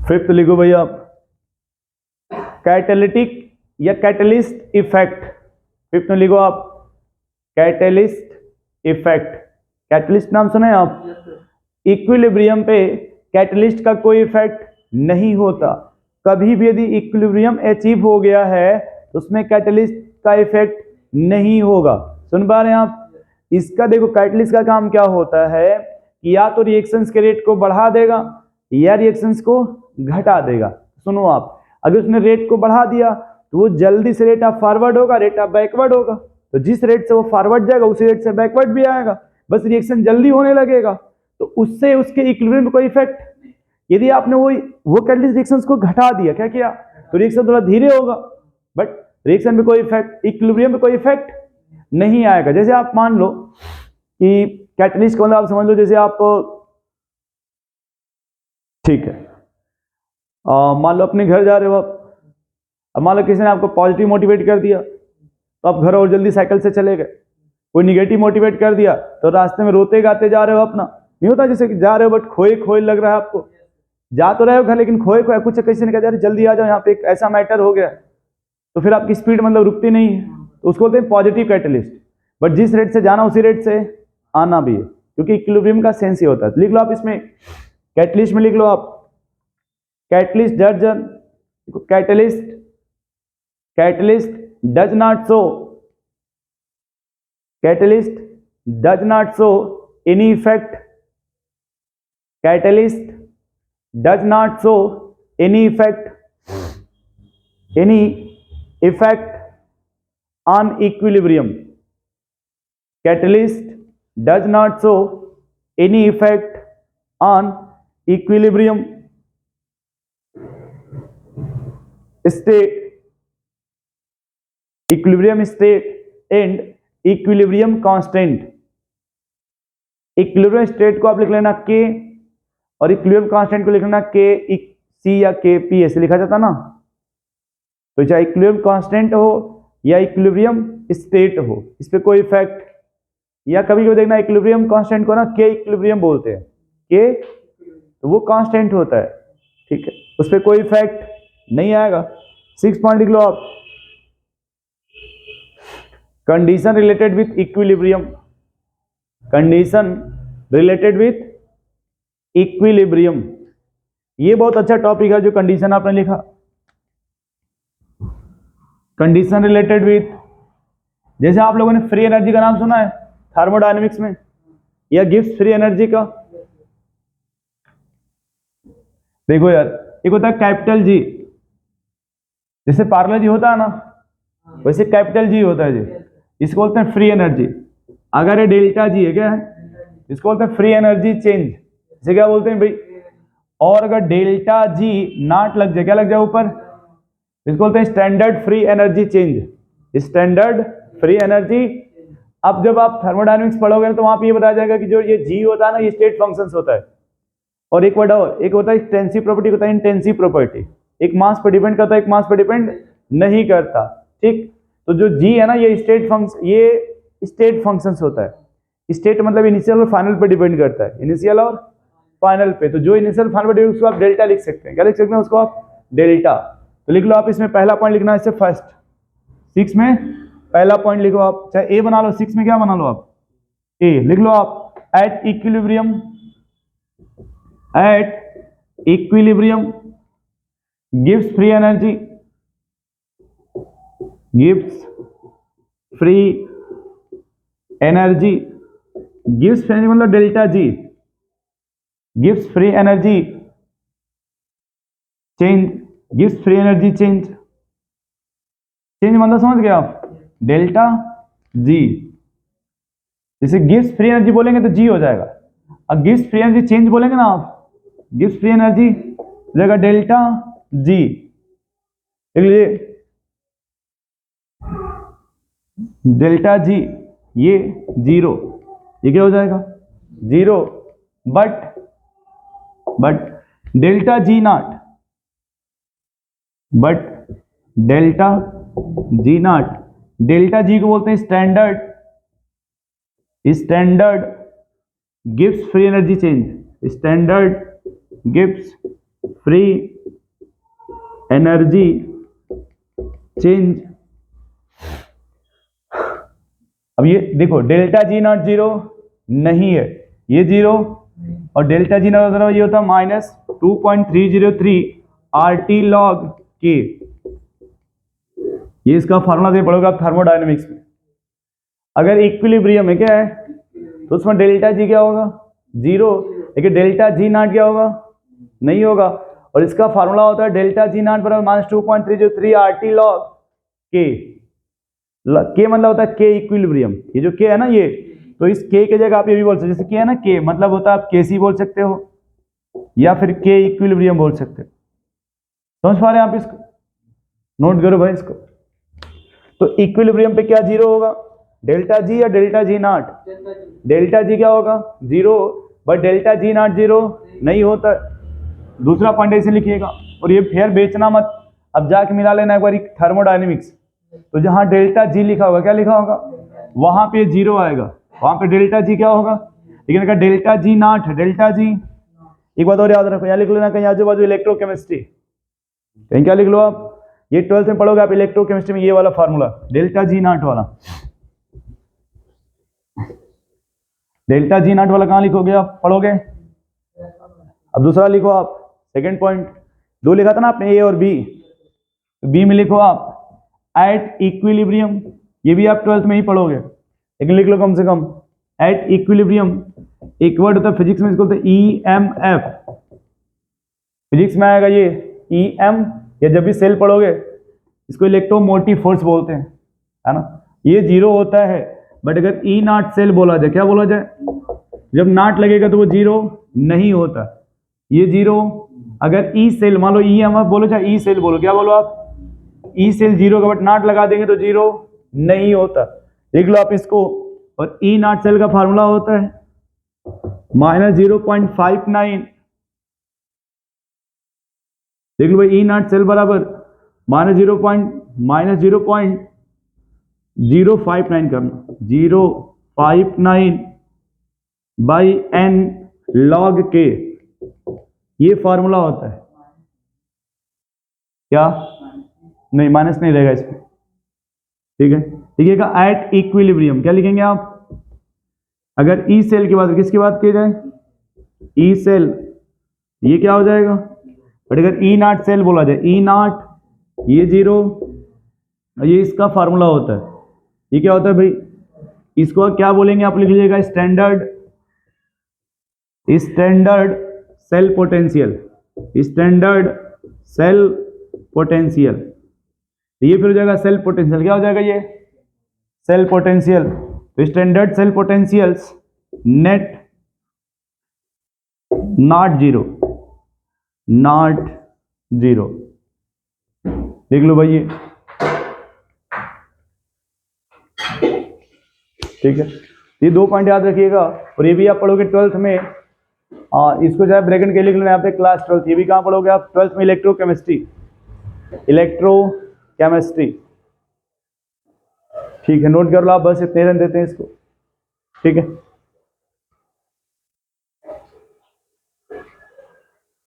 Fifth लिखो भैया, catalytic या कैटलिस्ट इफेक्ट। फिफ्थ में लिखो आप कैटलिस्ट इफेक्ट। कैटलिस्ट नाम सुने आप? इक्विलिब्रियम पे कैटलिस्ट का कोई इफेक्ट नहीं होता। कभी भी यदि इक्विलिब्रियम अचीव हो गया है तो उसमें कैटलिस्ट का इफेक्ट नहीं होगा। सुन पा रहे हैं आप? इसका देखो, कैटलिस्ट का काम क्या होता है कि या तो रिएक्शंस के रेट को बढ़ा देगा या रिएक्शंस को घटा देगा। सुनो आप, अगर उसने रेट को बढ़ा दिया तो वो जल्दी से रेट ऑफ फॉरवर्ड होगा, रेट ऑफ बैकवर्ड होगा। तो जिस रेट से वो फॉरवर्ड जाएगा उसी रेट से बैकवर्ड भी आएगा, बस रिएक्शन जल्दी होने लगेगा। तो उससे उसके इक्विलिब्रियम में कोई इफेक्ट। यदि आपने वो कैटलिस्ट रिएक्शंस को घटा दिया, क्या किया, तो रिएक्शन थोड़ा धीरे होगा, बट रिएक्शन में कोई इफेक्ट, इक्विलिब्रियम में कोई इफेक्ट नहीं आएगा। जैसे आप मान लो कि कैटलिस्ट को मतलब आप समझ लो, जैसे आप, ठीक है, मान लो अपने घर जा रहे हो आप, अब मान लो किसी ने आपको पॉजिटिव मोटिवेट कर दिया तो आप घर और जल्दी साइकिल से चले गए। कोई निगेटिव मोटिवेट कर दिया तो रास्ते में रोते गाते जा रहे हो अपना। नहीं होता जैसे कि जा रहे हो बट खोए खोए लग रहा है आपको, जा तो रहे हो घर लेकिन खोए खोए, कुछ किसी ने कहा यार जल्दी आ जाओ यहाँ पे एक ऐसा मैटर हो गया, तो फिर आपकी स्पीड मतलब रुकती नहीं है, तो उसको बोलते हैं पॉजिटिव कैटलिस्ट। बट जिस रेट से जाना उसी रेट से आना भी है, क्योंकि इक्विलिब्रियम का सेंस ही होता है। लिख लो आप इसमें, कैटलिस्ट में लिख लो आप catalyst doesn't, catalyst catalyst does not show, catalyst does not show any effect, catalyst does not show any effect on equilibrium, catalyst does not show any effect on equilibrium state, equilibrium state and equilibrium constant. Equilibrium state को आप लिख लेना के, और equilibrium constant को लिख लेना के सी या के पी, ऐसे लिखा जाता ना। तो चाहे इक्विलिब्रियम कांस्टेंट हो या इक्विलिब्रियम स्टेट हो, इस पे कोई इफेक्ट, या कभी कभी देखना इक्विलिब्रियम कांस्टेंट को ना के इक्विलिब्रियम बोलते हैं, के तो वो कांस्टेंट होता है, ठीक है, उस पर कोई इफेक्ट नहीं आएगा। 6 पॉइंट लिख लो आप, condition related with equilibrium, condition related with equilibrium, ये बहुत अच्छा टॉपिक है जो कंडीशन आपने लिखा। कंडीशन रिलेटेड विथ, जैसे आप लोगों ने फ्री एनर्जी का नाम सुना है थर्मोडायनेमिक्स में, या गिब्स फ्री एनर्जी का। देखो यार, एक होता है कैपिटल जी, जैसे पार्लर जी होता है ना, वैसे कैपिटल जी होता है जी, इसको बोलते हैं फ्री एनर्जी। अगर ये डेल्टा जी है, क्या है, इसको बोलते हैं फ्री एनर्जी चेंज, इसे क्या बोलते हैं भाई। और अगर डेल्टा जी नॉट लग जाए, क्या लग जाए ऊपर, इसको बोलते हैं standard free energy change, standard free energy. अब जब आप थर्मोडायनेमिक्स पढ़ोगे तो वहां पे ये बताया जाएगा कि जो ये जी होता है ना, ये स्टेट फंक्शंस होता है। और एक वर्ड और, एक होता है एक्सटेंसिव प्रॉपर्टी, होता है इंटेंसिव प्रॉपर्टी, एक मास पर डिपेंड करता है, एक मास पर डिपेंड नहीं करता, ठीक। तो जो जी है ना, ये स्टेट फंक्शन, ये स्टेट फंक्शंस होता है। स्टेट मतलब इनिशियल और फाइनल पे डिपेंड करता है, इनिशियल और फाइनल पे। तो जो इनिशियल फाइनल पे डिपेंड, उसको आप डेल्टा लिख सकते हैं। क्या लिख सकते हैं उसको आप, डेल्टा। तो लिख लो आप, इसमें पहला पॉइंट लिखना है इससे फर्स्ट, 6 में पहला पॉइंट लिखो आप, चाहे ए बना लो, 6 में क्या बना लो आप, ए लिख लो आप। At equilibrium, at equilibrium gives free energy, gives free energy, gives free energy मतलब delta G, gives free energy change, gives free energy change, change मतलब समझ गए आप, डेल्टा जी। जैसे गिव्स फ्री एनर्जी बोलेंगे तो जी हो जाएगा, अब गिव्स फ्री एनर्जी चेंज बोलेंगे ना आप, गिव्स फ्री एनर्जी हो जाएगा डेल्टा जी। देख लीजिए, डेल्टा जी ये जीरो, ये क्या हो जाएगा, zero. But delta G not, but delta G not, delta G को बोलते हैं standard, standard gives free energy change, standard gives free energy change. अब ये देखो डेल्टा जी नॉट जीरो नहीं है, ये जीरो, और डेल्टा जी नॉट ये होता है माइनस 2.303 RT log K। ये इसका फार्मूला से पढ़ोगे आप थर्मोडायनेमिक्स में। अगर इक्विलिब्रियम है क्या है तो उसमें डेल्टा जी क्या होगा, जीरो, लेकिन डेल्टा जी नॉट क्या होगा, नहीं होगा। और इसका फार्मूला होता है डेल्टा जी नॉट बराबर माइनस 2.303 RT log K। के मतलब होता है के इक्विलिब्रियम, ये जो के है ना ये, तो इस के की जगह आप ये भी बोल सकते हो, जैसे के है ना के मतलब होता है आप के सी बोल सकते हो या फिर के इक्विलिब्रियम बोल सकते हो। समझ पा रहे हैं आप इसको, नोट करो भाई इसको। तो इक्विलिब्रियम पे क्या जीरो होगा, डेल्टा जी या delta G not, delta G क्या होगा zero, but delta G not zero नहीं होता। दूसरा पॉइंट ऐसे लिखिएगा, और ये फिर बेचना मत, अब जाके मिला लेना एक बार थर्मोडायनेमिक्स। तो जहां डेल्टा जी लिखा होगा क्या लिखा होगा, वहां पे जीरो आएगा, वहां पे डेल्टा जी क्या होगा। लेकिन अगर delta G not, delta G, एक बात और याद रखो, यहाँ लिख लो ना कहीं आजू बाजू इलेक्ट्रोकेमिस्ट्री, कहीं क्या लिख लो आप, ये 12th में पढ़ोगे आप इलेक्ट्रोकेमिस्ट्री में, ये वाला फार्मूला डेल्टा जी नॉट वाला, डेल्टा जी नॉट वाला कहां लिखोगे आप, पढ़ोगे। अब दूसरा लिखो आप, सेकंड पॉइंट, दो लिखा था ना आपने ए और बी, बी में लिखो आप एट इक्विलिब्रियम, ये भी आप 12th में ही पढ़ोगे, लेकिन लिख लो कम से कम एट इक्विलिब्रियम। एक वर्ड होता है फिजिक्स में, इसको बोलते हैं EMF, फिजिक्स में आएगा ये EM, या जब भी सेल पढ़ोगे इसको इलेक्ट्रोमोटिव फोर्स बोलते हैं, है ना। ये जीरो होता है, बट अगर ई नॉट सेल बोला जाए, क्या बोला जाए, जब नॉट लगेगा तो वो जीरो नहीं होता, ये जीरो। अगर ई सेल मान लो EMF बोलो चाहे ई सेल बोलो, क्या बोलो आप, ई सेल जीरो का, बट नॉट लगा देंगे तो जीरो नहीं होता, देख लो आप इसको। और ई नॉट सेल का फार्मूला होता है माइनस 0.59, देख लो भाई, ई नॉट सेल बराबर माइनस 0.059 करना, 059 बाई एन लॉग के, ये फॉर्मूला होता है क्या, नहीं माइनस नहीं रहेगा इसमें, ठीक है। लिखिएगा एट इक्विलिब्रियम, क्या लिखेंगे आप, अगर ई सेल की बात, किसकी बात की जाए, ई सेल, ये क्या हो जाएगा, बट अगर ई नॉट सेल बोला जाए, ई नॉट, ये जीरो, ये इसका फार्मूला होता है, ये क्या होता है भाई, इसको क्या बोलेंगे आप लिख लीजिएगा, standard cell potential, standard cell potential, ये फिर हो जाएगा सेल पोटेंशियल, क्या हो जाएगा ये सेल पोटेंशियल। तो standard cell potentials net not zero, not zero, देख लो भाई ये, ठीक है। ये दो पॉइंट याद रखिएगा, और ये भी आप पढ़ोगे 12th में, इसको चाहे ब्रैकेट के लिख लेना, यहाँ पे क्लास 12th, ये भी कहाँ पढ़ोगे आप 12th में, इलेक्ट्रोकेमिस्ट्री, इलेक्ट्रोकेमिस्ट्री, ठीक है। नोट कर लो आप, बस इतने रन देते हैं इसको, ठीक है।